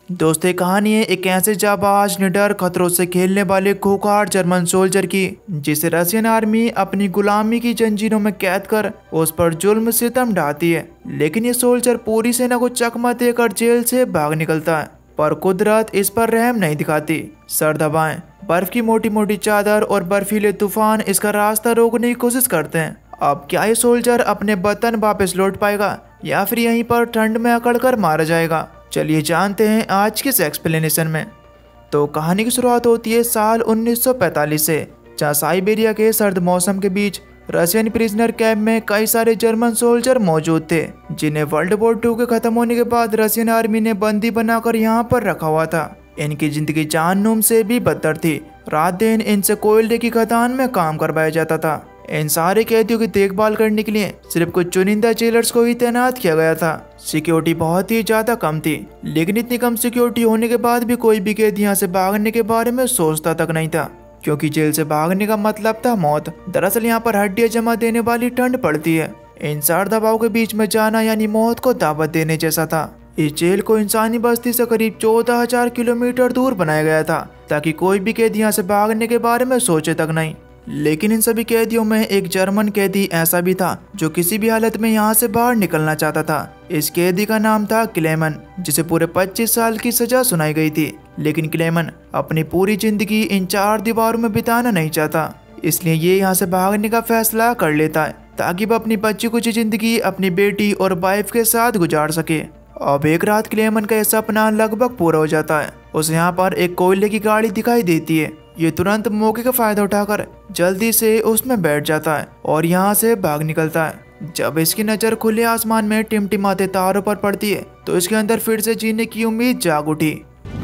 दोस्तों, ये कहानी है एक ऐसे जाबाज निडर खतरों से खेलने वाले खूंखार जर्मन सोल्जर की, जिसे रशियन आर्मी अपनी गुलामी की जंजीरों में कैद कर उस पर जुल्म सितम ढाती है। लेकिन ये सोल्जर पूरी सेना को चकमा देकर जेल से भाग निकलता है, पर कुदरत इस पर रहम नहीं दिखाती। सर्द हवाएं, बर्फ की मोटी मोटी चादर और बर्फीले तूफान इसका रास्ता रोकने की कोशिश करते हैं। अब क्या ये सोल्जर अपने वतन वापस लौट पाएगा या फिर यहीं पर ठंड में अकड़ कर मारा जाएगा? चलिए जानते हैं आज के इस एक्सप्लेनेशन में। तो कहानी की शुरुआत होती है साल 1945 से, जहाँ साइबेरिया के सर्द मौसम के बीच रशियन प्रिजनर कैंप में कई सारे जर्मन सोल्जर मौजूद थे, जिन्हें वर्ल्ड वॉर 2 के खत्म होने के बाद रशियन आर्मी ने बंदी बनाकर यहाँ पर रखा हुआ था। इनकी जिंदगी जहन्नुम से भी बदतर थी। रात दिन इनसे कोयले की खदान में काम करवाया जाता था। इन सारे कैदियों की देखभाल करने के लिए सिर्फ कुछ चुनिंदा जेलर्स को ही तैनात किया गया था। सिक्योरिटी बहुत ही ज्यादा कम थी, लेकिन इतनी कम सिक्योरिटी होने के बाद भी कोई भी कैदी यहाँ से भागने के बारे में सोचता तक नहीं था, क्योंकि जेल से भागने का मतलब था मौत। दरअसल यहाँ पर हड्डियां जमा देने वाली ठंड पड़ती है। इन सर्द हवाओं के बीच में जाना यानी मौत को दावत देने जैसा था। इस जेल को इंसानी बस्ती से करीब 14,000 किलोमीटर दूर बनाया गया था, ताकि कोई भी कैदी यहाँ से भागने के बारे में सोचे तक नहीं। लेकिन इन सभी कैदियों में एक जर्मन कैदी ऐसा भी था जो किसी भी हालत में यहाँ से बाहर निकलना चाहता था। इस कैदी का नाम था क्लेमन, जिसे पूरे 25 साल की सजा सुनाई गई थी। लेकिन क्लेमन अपनी पूरी जिंदगी इन 4 दीवारों में बिताना नहीं चाहता, इसलिए ये यहाँ से भागने का फैसला कर लेता है, ताकि वह अपनी बच्ची कुछ जिंदगी अपनी बेटी और वाइफ के साथ गुजार सके। अब एक रात क्लेमन का यह सपना लगभग पूरा हो जाता है। उसे यहाँ पर एक कोयले की गाड़ी दिखाई देती है। ये तुरंत मौके का फायदा उठाकर जल्दी से उसमें बैठ जाता है और यहाँ से भाग निकलता है। जब इसकी नज़र खुले आसमान में टिमटिमाते तारों पर पड़ती है, तो इसके अंदर फिर से जीने की उम्मीद जाग उठी।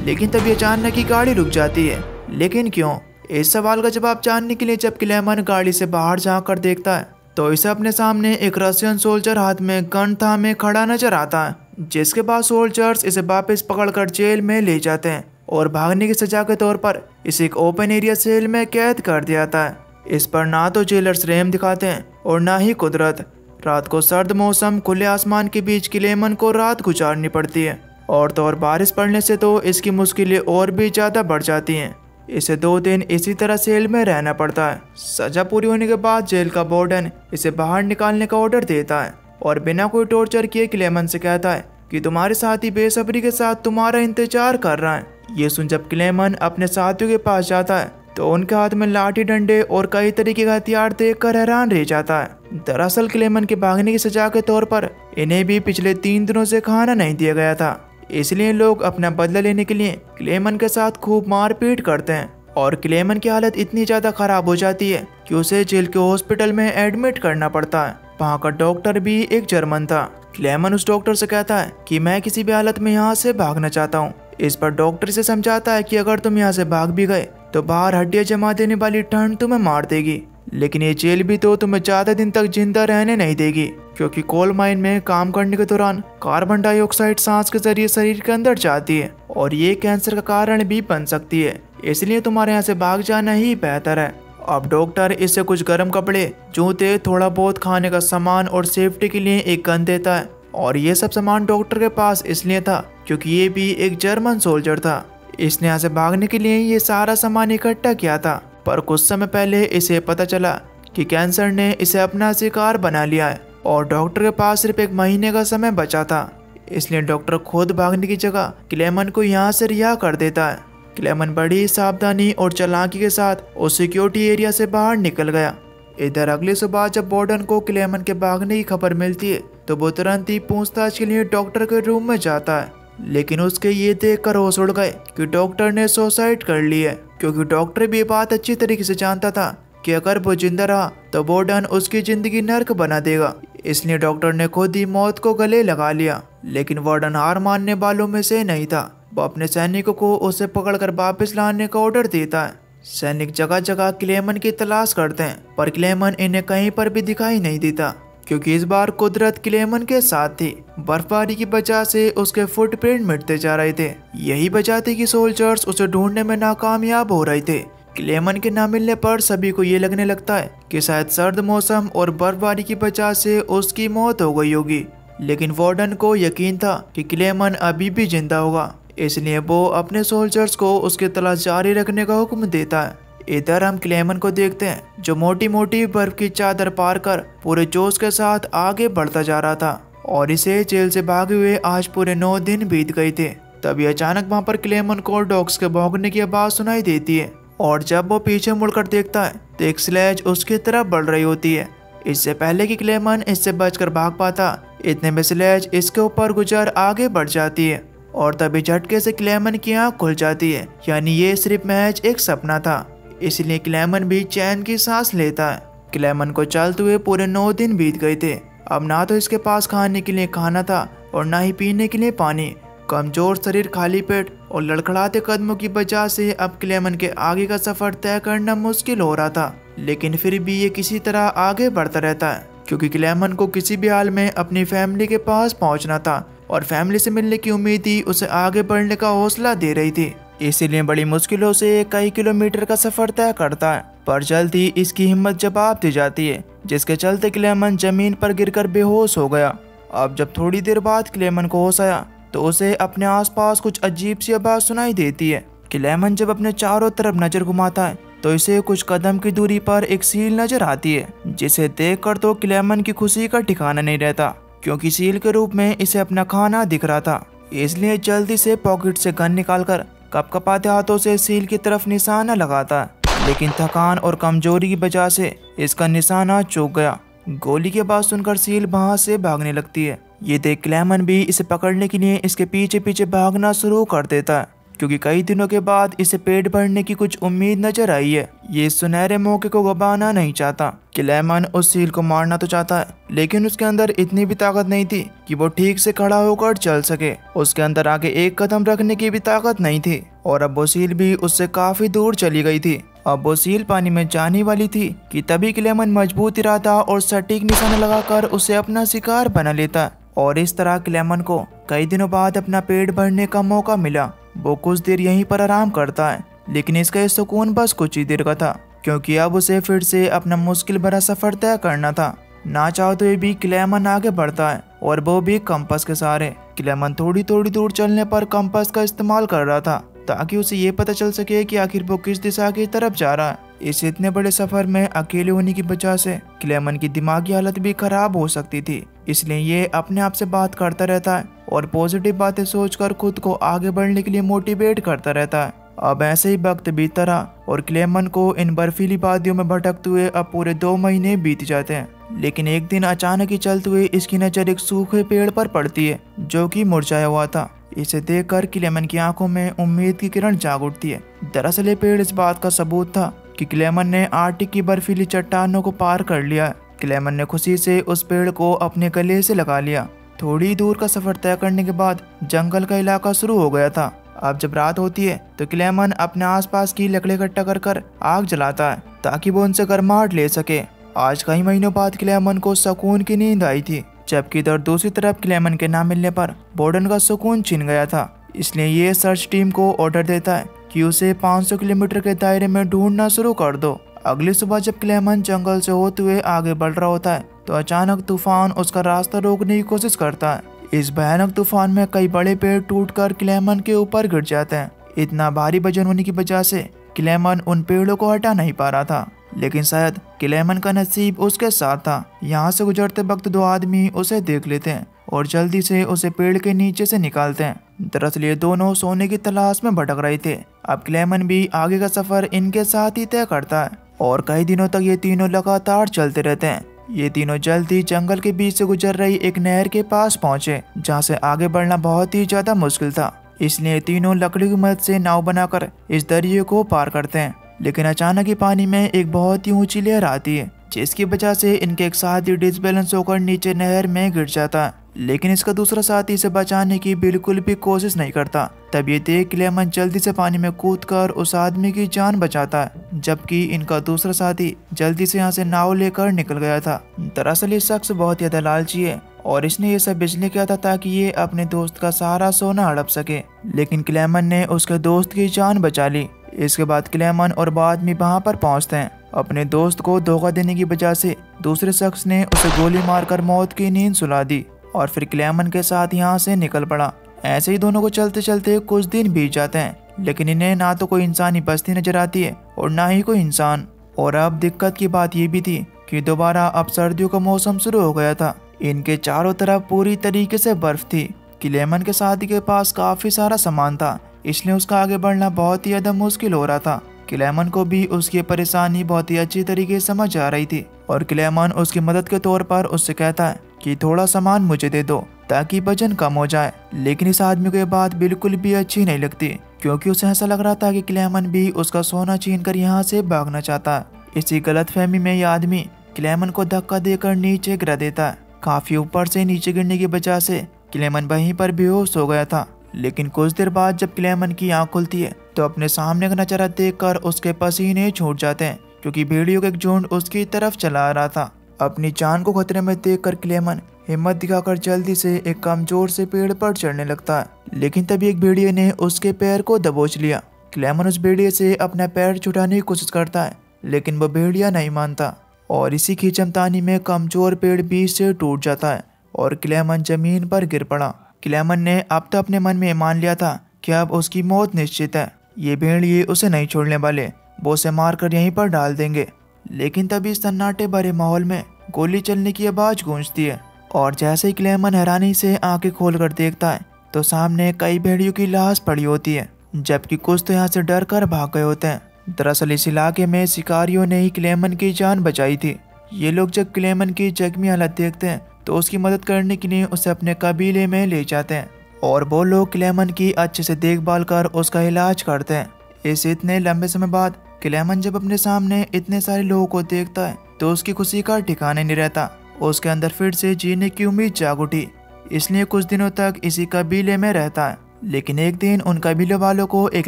लेकिन तभी अचानक की गाड़ी रुक जाती है। लेकिन क्यों? इस सवाल का जवाब जानने के लिए जब क्लेमन गाड़ी से बाहर झाँक कर देखता है, तो इसे अपने सामने एक रशियन सोल्जर हाथ में गन थामे खड़ा नजर आता है, जिसके बाद सोल्जर्स इसे वापस पकड़कर जेल में ले जाते हैं और भागने की सजा के तौर पर इसे एक ओपन एरिया सेल में कैद कर दिया जाता है। इस पर ना तो जेलर्स रहम दिखाते हैं और ना ही कुदरत। रात को सर्द मौसम, खुले आसमान के बीच क्लेमन को रात गुजारनी पड़ती है, और तो और बारिश पड़ने से तो इसकी मुश्किलें और भी ज़्यादा बढ़ जाती हैं। इसे 2 दिन इसी तरह सेल में रहना पड़ता है। सजा पूरी होने के बाद जेल का वार्डन इसे बाहर निकालने का ऑर्डर देता है और बिना कोई टॉर्चर किए क्लेमन से कहता है कि तुम्हारे साथी बेसब्री के साथ तुम्हारा इंतजार कर रहा है। ये सुन जब क्लेमन अपने साथियों के पास जाता है, तो उनके हाथ में लाठी डंडे और कई तरीके का हथियार देखकर हैरान रह जाता है। दरअसल क्लेमन के भागने की सजा के तौर पर इन्हें भी पिछले 3 दिनों से खाना नहीं दिया गया था, इसलिए लोग अपना बदला लेने के लिए क्लेमन के साथ खूब मारपीट करते हैं। और क्लेमन की हालत इतनी ज्यादा खराब हो जाती है कि उसे जेल के हॉस्पिटल में एडमिट करना पड़ता है। वहाँ का डॉक्टर भी एक जर्मन था। क्लेमन उस डॉक्टर से कहता है कि मैं किसी भी हालत में यहाँ से भागना चाहता हूँ। इस पर डॉक्टर से समझाता है कि अगर तुम यहाँ से भाग भी गए तो बाहर हड्डियां जमा देने वाली ठंड तुम्हें मार देगी, लेकिन ये जेल भी तो तुम्हें ज्यादा दिन तक जिंदा रहने नहीं देगी, क्योंकि कोल माइन में काम करने के दौरान कार्बन डाइऑक्साइड सांस के जरिए शरीर के अंदर जाती है और ये कैंसर का कारण भी बन सकती है, इसलिए तुम्हारे यहाँ से भाग जाना ही बेहतर है। अब डॉक्टर इससे कुछ गर्म कपड़े, जूते, थोड़ा बहुत खाने का सामान और सेफ्टी के लिए एक गन देता है। और ये सब सामान डॉक्टर के पास इसलिए था क्योंकि ये भी एक जर्मन सोल्जर था। इसने यहाँ से भागने के लिए ये सारा सामान इकट्ठा किया था, पर कुछ समय पहले इसे पता चला कि कैंसर ने इसे अपना शिकार बना लिया है और डॉक्टर के पास सिर्फ 1 महीने का समय बचा था। इसलिए डॉक्टर खुद भागने की जगह क्लेमन को यहाँ से रिहा कर देता है। क्लेमन बड़ी सावधानी और चालाकी के साथ उस सिक्योरिटी एरिया से बाहर निकल गया। इधर अगली सुबह जब वार्डन को क्लेमन के भागने की खबर मिलती है, तो वो तुरंत ही पूछताछ के लिए डॉक्टर के रूम में जाता है। लेकिन उसके ये देखकर होश उड़ गए कि डॉक्टर ने सुसाइड कर ली है, क्योंकि डॉक्टर भी बात अच्छी तरीके से जानता था कि अगर वो जिंदा रहा तो वार्डन उसकी जिंदगी नर्क बना देगा। इसलिए डॉक्टर ने खुद ही मौत को गले लगा लिया। लेकिन वार्डन हार मानने वालों में से नहीं था। वो अपने सैनिकों को उसे पकड़कर वापस लाने का ऑर्डर देता है। सैनिक जगह जगह क्लेमन की तलाश करते हैं, पर क्लेमन इन्हें कहीं पर भी दिखाई नहीं देता, क्योंकि इस बार कुदरत क्लेमन के साथ थी। बर्फबारी की वजह से उसके फुटप्रिंट मिटते जा रहे थे। यही वजह थी कि सोल्जर्स उसे ढूंढने में नाकामयाब हो रहे थे। क्लेमन के न मिलने पर सभी को ये लगने लगता है कि शायद सर्द मौसम और बर्फबारी की वजह से उसकी मौत हो गई होगी। लेकिन वार्डन को यकीन था कि क्लेमन अभी भी जिंदा होगा, इसलिए वो अपने सोल्जर्स को उसकी तलाश जारी रखने का हुक्म देता है। इधर हम क्लेमन को देखते हैं जो मोटी मोटी बर्फ की चादर पार कर पूरे जोश के साथ आगे बढ़ता जा रहा था और इसे जेल से भागे हुए आज पूरे 9 दिन बीत गए थे। तभी अचानक वहां पर क्लेमन को डॉग्स के भौंकने की आवाज सुनाई देती है और जब वो पीछे मुड़कर देखता है तो एक स्लेज उसकी तरफ बढ़ रही होती है। इससे पहले कि क्लेमन इससे बचकर भाग पाता, इतने में स्लेज इसके ऊपर गुजर आगे बढ़ जाती है और तभी झटके से क्लेमन की आंख खुल जाती है। यानी ये सिर्फ महज एक सपना था। इसलिए क्लेमन भी चैन की सांस लेता है। क्लेमन को चलते हुए पूरे 9 दिन बीत गए थे। अब ना तो इसके पास खाने के लिए खाना था और ना ही पीने के लिए पानी। कमजोर शरीर, खाली पेट और लड़खड़ाते कदमों की वजह से अब क्लेमन के आगे का सफर तय करना मुश्किल हो रहा था। लेकिन फिर भी ये किसी तरह आगे बढ़ता रहता है क्योंकि क्लेमन को किसी भी हाल में अपनी फैमिली के पास पहुंचना था और फैमिली से मिलने की उम्मीद ही उसे आगे बढ़ने का हौसला दे रही थी। इसीलिए बड़ी मुश्किलों से कई किलोमीटर का सफर तय करता है, पर जल्द ही इसकी हिम्मत जवाब दी जाती है, जिसके चलते क्लेमन जमीन पर गिरकर बेहोश हो गया। अब जब थोड़ी देर बाद क्लेमन को होश आया तो उसे अपने आसपास कुछ अजीब सी आवाज सुनाई देती है। क्लेमन जब अपने चारों तरफ नजर घुमाता है तो इसे कुछ कदम की दूरी पर एक सील नजर आती है, जिसे देखकर तो क्लेमन की खुशी का ठिकाना नहीं रहता क्योंकि सील के रूप में इसे अपना खाना दिख रहा था। इसलिए जल्दी से पॉकेट से गन निकालकर कपकपाते हाथों से सील की तरफ निशाना लगाता है, लेकिन थकान और कमजोरी की वजह से इसका निशाना चूक गया। गोली की आवाज सुनकर सील वहां से भागने लगती है। ये देख क्लेमन भी इसे पकड़ने के लिए इसके पीछे पीछे भागना शुरू कर देता है क्योंकि कई दिनों के बाद इसे पेट भरने की कुछ उम्मीद नजर आई है। ये सुनहरे मौके को गंवाना नहीं चाहता। क्लेमन उस सील को मारना तो चाहता है, लेकिन उसके अंदर इतनी भी ताकत नहीं थी कि वो ठीक से खड़ा होकर चल सके। उसके अंदर आगे एक कदम रखने की भी ताकत नहीं थी और अब वो सील भी उससे काफी दूर चली गई थी। अब वो सील पानी में जाने वाली थी कि तभी क्लेमन मजबूत इरादा और सटीक निशाना लगाकर उसे अपना शिकार बना लेता और इस तरह क्लेमन को कई दिनों बाद अपना पेट भरने का मौका मिला। वो कुछ देर यहीं पर आराम करता है, लेकिन इसका ये सुकून बस कुछ ही देर का था क्योंकि अब उसे फिर से अपना मुश्किल भरा सफर तय करना था। ना चाहते हुए भी क्लेमन आगे बढ़ता है और वो भी कंपास के सहारे। क्लेमन थोड़ी थोड़ी दूर चलने पर कंपास का इस्तेमाल कर रहा था ताकि उसे ये पता चल सके कि आखिर वो किस दिशा की तरफ जा रहा है। इस इतने बड़े सफर में अकेले होने की वजह से क्लेमन की दिमागी हालत भी खराब हो सकती थी, इसलिए ये अपने आप से बात करता रहता है और पॉजिटिव बातें सोचकर खुद को आगे बढ़ने के लिए मोटिवेट करता रहता है। अब ऐसे ही वक्त बीतता रहा और क्लेमन को इन बर्फीली वादियों में भटकते हुए अब पूरे 2 महीने बीत जाते हैं। लेकिन एक दिन अचानक ही चलते हुए इसकी नजर एक सूखे पेड़ पर पड़ती है जो कि मुरझाया हुआ था। इसे देखकर क्लेमन की आंखों में उम्मीद की किरण जाग उठती है। दरअसल ये पेड़ इस बात का सबूत था कि क्लेमन ने आर्कटिक की बर्फीली चट्टानों को पार कर लिया। क्लेमन ने खुशी से उस पेड़ को अपने गले से लगा लिया। थोड़ी दूर का सफर तय करने के बाद जंगल का इलाका शुरू हो गया था। अब जब रात होती है तो क्लेमन अपने आसपास की लकड़ी इकट्ठा कर आग जलाता है ताकि वो उनसे गर्माहट ले सके। आज कई महीनों बाद क्लेमन को सुकून की नींद आई थी, जबकि इधर दूसरी तरफ क्लेमन के ना मिलने पर बोर्डन का सुकून छिन गया था। इसलिए ये सर्च टीम को ऑर्डर देता है कि उसे 500 किलोमीटर के दायरे में ढूंढना शुरू कर दो। अगली सुबह जब क्लेमन जंगल से होते हुए आगे बढ़ रहा होता है तो अचानक तूफान उसका रास्ता रोकने की कोशिश करता है। इस भयानक तूफान में कई बड़े पेड़ टूटकर क्लेमन के ऊपर गिर जाते हैं। इतना भारी वजन होने की वजह से क्लेमन उन पेड़ों को हटा नहीं पा रहा था, लेकिन शायद क्लेमन का नसीब उसके साथ था। यहाँ से गुजरते वक्त 2 आदमी उसे देख लेते हैं और जल्दी से उसे पेड़ के नीचे से निकालते हैं। दरअसल ये दोनों सोने की तलाश में भटक रहे थे। अब क्लेमन भी आगे का सफर इनके साथ ही तय करता है और कई दिनों तक ये तीनों लगातार चलते रहते हैं। ये तीनों जल्दी जंगल के बीच से गुजर रही एक नहर के पास पहुंचे, जहां से आगे बढ़ना बहुत ही ज्यादा मुश्किल था। इसलिए तीनों लकड़ी की मदद से नाव बनाकर इस दरिया को पार करते हैं। लेकिन अचानक ही पानी में एक बहुत ही ऊंची लहर आती है, जिसकी वजह से इनके एक साथी डिसबैलेंस होकर नीचे नहर में गिर जाता है। लेकिन इसका दूसरा साथी इसे बचाने की बिल्कुल भी कोशिश नहीं करता। तब ये देख क्लेमन जल्दी से पानी में कूदकर उस आदमी की जान बचाता है, जबकि इनका दूसरा साथी जल्दी से यहाँ से नाव लेकर निकल गया था। दरअसल ये शख्स बहुत ज्यादा लालची है और इसने ये सब इसलिए किया था ताकि ये अपने दोस्त का सारा सोना हड़प सके, लेकिन क्लेमन ने उसके दोस्त की जान बचा ली। इसके बाद क्लेमन और बाद में वहाँ पर पहुँचते हैं। अपने दोस्त को धोखा देने की वजह से दूसरे शख्स ने उसे गोली मारकर मौत की नींद सुला दी और फिर क्लेमन के साथ यहाँ से निकल पड़ा। ऐसे ही दोनों को चलते चलते कुछ दिन बीत जाते हैं, लेकिन इन्हें ना तो कोई इंसानी बस्ती नजर आती है और ना ही कोई इंसान। और अब दिक्कत की बात ये भी थी कि दोबारा अब सर्दियों का मौसम शुरू हो गया था। इनके चारों तरफ पूरी तरीके से बर्फ थी। क्लेमन के साथी के पास काफी सारा सामान था, इसलिए उसका आगे बढ़ना बहुत ही ज्यादा मुश्किल हो रहा था। क्लेमन को भी उसकी परेशानी बहुत ही अच्छी तरीके से समझ आ रही थी और क्लेमन उसकी मदद के तौर पर उससे कहता है कि थोड़ा सामान मुझे दे दो ताकि वजन कम हो जाए। लेकिन इस आदमी को ये बात बिल्कुल भी अच्छी नहीं लगती, क्योंकि उसे ऐसा लग रहा था कि क्लेमन भी उसका सोना छीन कर यहाँ से भागना चाहता है। इसी गलतफहमी में यह आदमी क्लेमन को धक्का देकर नीचे गिरा देता है। काफी ऊपर से नीचे गिरने की वजह से क्लेमन वहीं पर बेहोश हो गया था। लेकिन कुछ देर बाद जब क्लेमन की आंख खुलती है तो अपने सामने का नजारा देखकर उसके पसीने छूट जाते हैं, क्योंकि भेड़ियों का एक झुंड उसकी तरफ चला आ रहा था। अपनी जान को खतरे में देखकर क्लेमन हिम्मत दिखाकर जल्दी से एक कमजोर से पेड़ पर चढ़ने लगता है, लेकिन तभी एक भेड़िए ने उसके पैर को दबोच लिया। क्लेमन उस भेड़िए से अपना पैर छुड़ाने की कोशिश करता है, लेकिन वह भेड़िया नहीं मानता और इसी खींचतानी में कमजोर पेड़ बीच से टूट जाता है और क्लेमन जमीन पर गिर पड़ा। क्लेमन ने अब तो अपने मन में मान लिया था कि अब उसकी मौत निश्चित है। ये भेड़िए उसे नहीं छोड़ने वाले, वो उसे मारकर यहीं पर डाल देंगे। लेकिन तभी सन्नाटे भरे माहौल में गोली चलने की आवाज गूंजती है और जैसे ही क्लेमन हैरानी से आंखें खोलकर देखता है तो सामने कई भेड़ियों की लाश पड़ी होती है, जबकि कुछ तो यहाँ से डर कर भाग गए होते हैं। दरअसल इस इलाके में शिकारियों ने ही क्लेमन की जान बचाई थी। ये लोग जब क्लेमन की जख्मी हालत देखते हैं तो उसकी मदद करने के लिए उसे अपने कबीले में ले जाते हैं और वो लोग क्लेमन की अच्छे से देखभाल कर उसका इलाज करते हैं। इस इतने लंबे समय बाद क्लेमन जब अपने सामने इतने सारे लोगों को देखता है तो उसकी खुशी का ठिकाने नहीं रहता। उसके अंदर फिर से जीने की उम्मीद जाग उठी, इसलिए कुछ दिनों तक इसी कबीले में रहता है। लेकिन एक दिन उन कबीले वालों को एक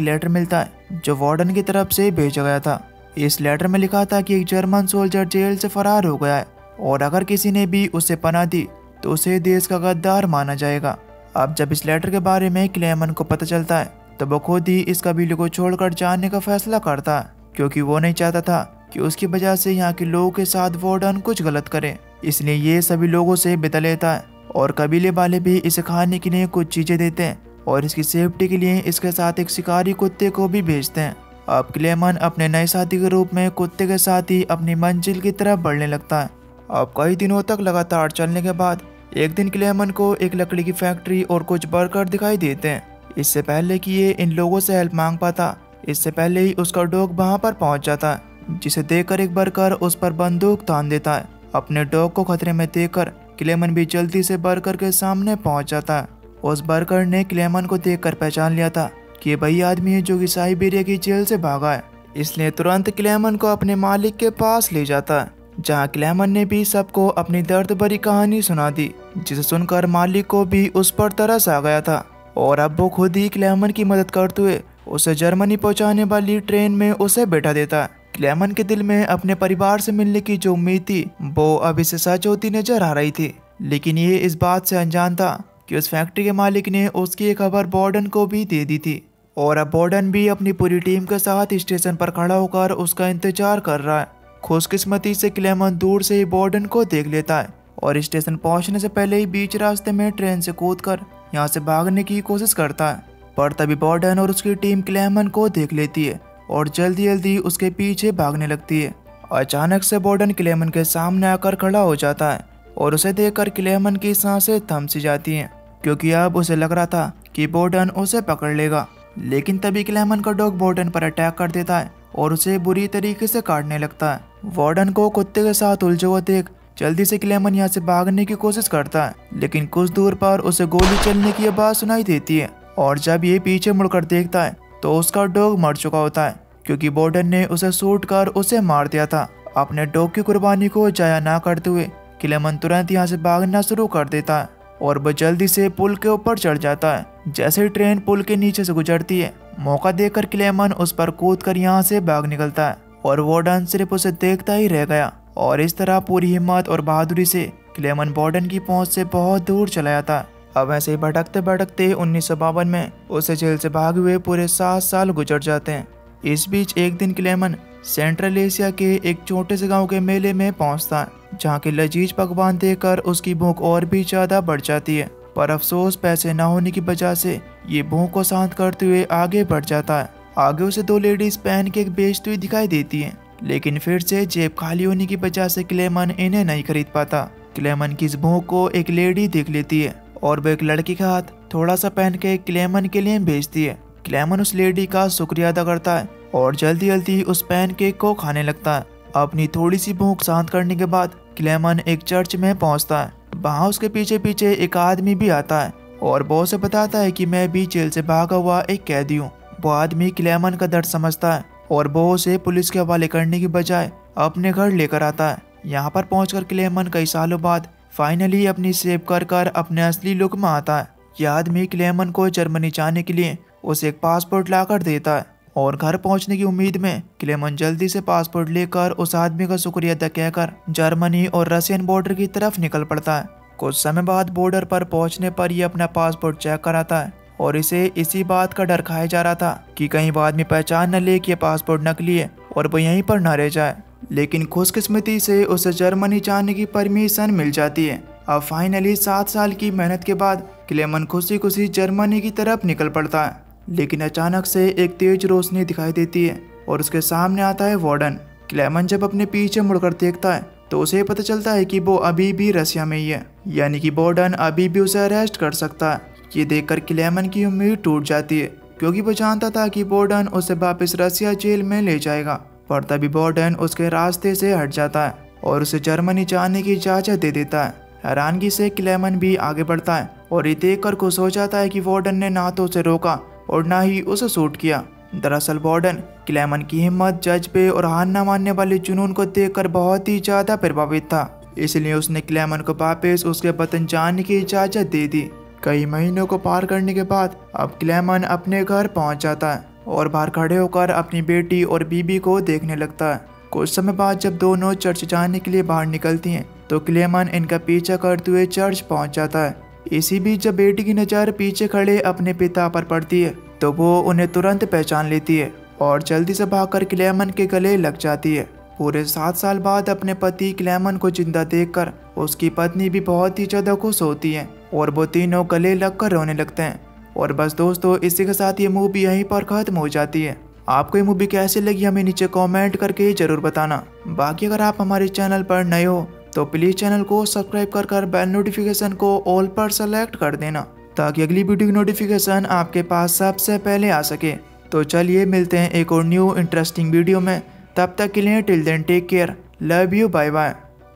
लेटर मिलता है जो वार्डन की तरफ से भेजा गया था। इस लेटर में लिखा था कि एक जर्मन सोल्जर जेल से फरार हो गया है और अगर किसी ने भी उसे पनाह दी तो उसे देश का गद्दार माना जाएगा। अब जब इस लेटर के बारे में क्लेमन को पता चलता है तो वो खुद ही इस कबीले को छोड़कर जाने का फैसला करता है, क्योंकि वो नहीं चाहता था कि उसकी वजह से यहाँ के लोगों के साथ वार्डन कुछ गलत करे। इसलिए ये सभी लोगों से विदा लेता है और कबीले वाले भी इसे खाने के लिए कुछ चीजें देते हैं और इसकी सेफ्टी के लिए इसके साथ एक शिकारी कुत्ते को भी भेजते हैं। अब क्लेमन अपने नए साथी के रूप में कुत्ते के साथ ही अपनी मंजिल की तरफ बढ़ने लगता है। अब कई दिनों तक लगातार चलने के बाद एक दिन क्लेमन को एक लकड़ी की फैक्ट्री और कुछ वर्कर दिखाई देते हैं। इससे पहले कि ये इन लोगों से हेल्प मांग पाता, इससे पहले ही उसका डॉग वहां पर पहुंच जाता है, जिसे देखकर एक वर्कर उस पर बंदूक तान देता है। अपने डॉग को खतरे में देखकर क्लेमन भी जल्दी से वर्कर के सामने पहुंच जाता है। उस वर्कर ने क्लेमन को देखकर पहचान लिया था कि वही आदमी है जो कि साइबेरिया की जेल से भागा है, इसलिए तुरंत क्लेमन को अपने मालिक के पास ले जाता है, जहां क्लेमन ने भी सबको अपनी दर्द भरी कहानी सुना दी, जिसे सुनकर मालिक को भी उस पर तरस आ गया था और अब वो खुद ही क्लेमन की मदद करते हुए उसे जर्मनी पहुंचाने वाली ट्रेन में उसे बैठा देता है। क्लेमन के दिल में अपने परिवार से मिलने की जो उम्मीद थी वो अब इसे सच होती नजर आ रही थी, लेकिन ये इस बात से अनजान था कि उस फैक्ट्री के मालिक ने उसकी एक खबर वार्डन को भी दे दी थी और अब वार्डन भी अपनी पूरी टीम के साथ स्टेशन पर खड़ा होकर उसका इंतजार कर रहा है। खुशकिस्मती से क्लेमन दूर से ही वार्डन को देख लेता है और स्टेशन पहुंचने से पहले ही बीच रास्ते में ट्रेन से कूदकर यहाँ से भागने की कोशिश करता है, पर तभी वार्डन और उसकी टीम क्लेमन को देख लेती है और जल्दी जल्दी उसके पीछे भागने लगती है। अचानक से वार्डन क्लेमन के सामने आकर खड़ा हो जाता है और उसे देखकर क्लेमन की सांसें थम सी जाती हैं, क्योंकि अब उसे लग रहा था कि वार्डन उसे पकड़ लेगा। लेकिन तभी क्लेमन का डॉग वार्डन पर अटैक कर देता है और उसे बुरी तरीके से काटने लगता है। वार्डन को कुत्ते के साथ उलझे हुआ देख जल्दी से क्लेमन यहाँ से भागने की कोशिश करता है, लेकिन कुछ दूर पर उसे गोली चलने की आवाज सुनाई देती है और जब ये पीछे मुड़कर देखता है तो उसका डॉग मर चुका होता है, क्योंकि वार्डन ने उसे शूट कर उसे मार दिया था। अपने डॉग की कुर्बानी को जाया ना करते हुए क्लेमन तुरंत यहाँ से भागना शुरू कर देता है और वह जल्दी से पुल के ऊपर चढ़ जाता है। जैसे ही ट्रेन पुल के नीचे से गुजरती है, मौका देखकर क्लेमन उस पर कूदकर यहाँ से भाग निकलता है और वार्डन सिर्फ उसे देखता ही रह गया। और इस तरह पूरी हिम्मत और बहादुरी से क्लेमन वार्डन की पहुंच से बहुत दूर चला जाता। अब ऐसे ही भटकते भटकते 1952 में उसे जेल से भागे हुए पूरे 7 साल गुजर जाते हैं। इस बीच एक दिन क्लेमन सेंट्रल एशिया के एक छोटे से गांव के मेले में पहुंचता है, जहां के लजीज पकवान देखकर उसकी भूख और भी ज्यादा बढ़ जाती है। पर अफसोस पैसे न होने की वजह से ये भूख को शांत करते हुए आगे बढ़ जाता है। आगे उसे 2 लेडीज पैनकेक बेचती हुई दिखाई देती हैं, लेकिन फिर से जेब खाली होने की वजह से क्लेमन इन्हें नहीं खरीद पाता। क्लेमन की इस भूख को एक लेडी देख लेती है और वो एक लड़की के हाथ थोड़ा सा पैनकेक क्लेमन के लिए भेजती है। क्लेमन उस लेडी का शुक्रिया अदा करता है और जल्दी जल्दी उस पैनकेक को खाने लगता है। अपनी थोड़ी सी भूख शांत करने के बाद क्लेमन एक चर्च में पहुंचता है। वहाँ उसके पीछे पीछे एक आदमी भी आता है और वो उसे बताता है कि मैं भी जेल से भागा हुआ एक कैदी हूँ। वो आदमी क्लेमन का दर्द समझता है और वो उसे पुलिस के हवाले करने की बजाय अपने घर लेकर आता है। यहाँ पर पहुंचकर क्लेमन कई सालों बाद फाइनली अपनी सेव कर अपने असली लुक में आता है। यह आदमी क्लेमन को जर्मनी जाने के लिए उसे एक पासपोर्ट लाकर देता है और घर पहुंचने की उम्मीद में क्लेमन जल्दी से पासपोर्ट लेकर उस आदमी का शुक्रिया अदा कहकर जर्मनी और रशियन बॉर्डर की तरफ निकल पड़ता है। कुछ समय बाद बॉर्डर पर पहुंचने पर यह अपना पासपोर्ट चेक कराता है और इसे इसी बात का डर खाया जा रहा था कि कहीं वो आदमी पहचान न ले कि पासपोर्ट नकली है और वो यहीं पर न रह जाए। लेकिन खुशकिस्मती से उसे जर्मनी जाने की परमिशन मिल जाती है। अब फाइनली 7 साल की मेहनत के बाद क्लेमन खुशी खुशी जर्मनी की तरफ निकल पड़ता है। लेकिन अचानक से एक तेज रोशनी दिखाई देती है और उसके सामने आता है वार्डन। क्लेमन जब अपने पीछे मुड़कर देखता है तो उसे पता चलता है कि वो अभी भी रशिया में ही है, यानी कि वार्डन अभी भी उसे अरेस्ट कर सकता है। ये देखकर क्लेमन की उम्मीद टूट जाती है क्योंकि वो जानता था कि वार्डन उसे वापस रशिया जेल में ले जाएगा। पर तभी वार्डन उसके रास्ते से हट जाता है और उसे जर्मनी जाने की इजाज़त दे देता है। हैरानगी से क्लेमन भी आगे बढ़ता है और ये देखकर खुश हो जाता है कि वार्डन ने ना तो उसे रोका और ना ही उसे शूट किया। दरअसल वार्डन क्लेमन की हिम्मत, जज्बे और हार न मानने वाले जुनून को देखकर बहुत ही ज़्यादा प्रभावित था, इसलिए उसने क्लेमन को वापस उसके वतन जाने की इजाज़त दे दी। कई महीनों को पार करने के बाद अब क्लेमन अपने घर पहुंच जाता है और बाहर खड़े होकर अपनी बेटी और बीबी को देखने लगता है। कुछ समय बाद जब दोनों चर्च जाने के लिए बाहर निकलती हैं तो क्लेमन इनका पीछा करते हुए चर्च पहुंच जाता है। इसी बीच जब बेटी की नज़र पीछे खड़े अपने पिता पर पड़ती है तो वो उन्हें तुरंत पहचान लेती है और जल्दी से भागकर क्लेमन के गले लग जाती है। पूरे 7 साल बाद अपने पति क्लेमन को जिंदा देखकर उसकी पत्नी भी बहुत ही ज़्यादा खुश होती है और वो तीनों गले लगकर रोने लगते हैं। और बस दोस्तों, इसी के साथ ये मूवी यहीं पर ख़त्म हो जाती है। आपको ये मूवी कैसी लगी हमें नीचे कमेंट करके ज़रूर बताना। बाकी अगर आप हमारे चैनल पर नए हो तो प्लीज़ चैनल को सब्सक्राइब कर बेल नोटिफिकेशन को ऑल पर सेलेक्ट कर देना ताकि अगली वीडियो की नोटिफिकेशन आपके पास सबसे पहले आ सके। तो चलिए मिलते हैं एक और न्यू इंटरेस्टिंग वीडियो में। तब तक के लिए till then take care, love you, bye bye.